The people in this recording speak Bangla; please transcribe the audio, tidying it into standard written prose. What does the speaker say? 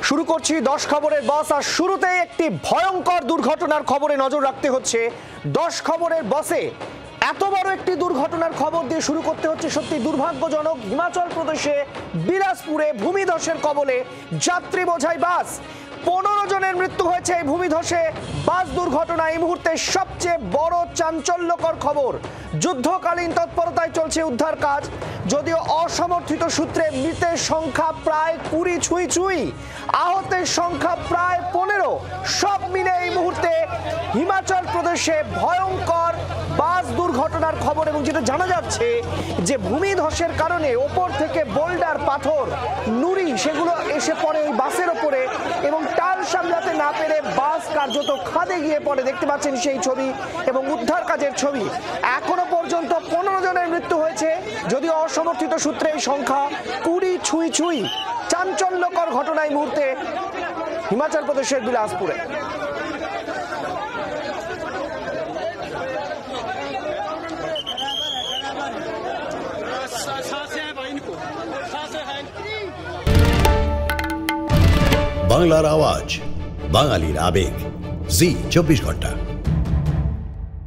শুরু করছি 10 খবরের বস। আর শুরুতেই একটি ভয়ঙ্কর দুর্ঘটনার খবরে নজর রাখতে হচ্ছে। 10 খবরের বসে এত বড় একটি দুর্ঘটনার খবর দিয়ে শুরু করতে হচ্ছে। সত্যি দুর্ভাগ্যজনক, হিমাচল প্রদেশে বিলাসপুরে ভূমিধসের কবলে যাত্রী বোঝাই বাস। 15 জনের মৃত্যু হয়েছে এই ভূমিধসে বাস দুর্ঘটনা। এই মুহূর্তে সবচেয়ে বড় চাঞ্চল্যকর খবর, যুদ্ধকালীন তৎপরতায় চলছে উদ্ধার কাজ। যদিও অসমর্থিত সূত্রে মৃতের সংখ্যা প্রায় 20 ছুঁই, আহতের সংখ্যা প্রায় 15। সব মিলে এই মুহূর্তে হিমাচল প্রদেশে ভয়ঙ্কর বাস দুর্ঘটনার খবর। এবং যেটা জানা যাচ্ছে যে ভূমিধসের কারণে ওপর থেকে বোল্ডার, পাথর, নুড়ি সেগুলো এসে পড়ে এই বাসের ওপরে এবং টাল সামলাতে না পেরে বাস কার্যত খাদে গিয়ে পড়ে। দেখতে পাচ্ছেন সেই ছবি এবং উদ্ধার কাজের ছবি। এখনো পর্যন্ত 15 জনের মৃত্যু হয়েছে, যদিও অসমর্থিত সূত্রে এই সংখ্যা 20 ছুঁই। চাঞ্চল্যকর ঘটনা এই মুহূর্তে হিমাচল প্রদেশের বিলাসপুরে। বাংলার আওয়াজ, বাঙালির আবেগ, জি 24 ঘন্টা।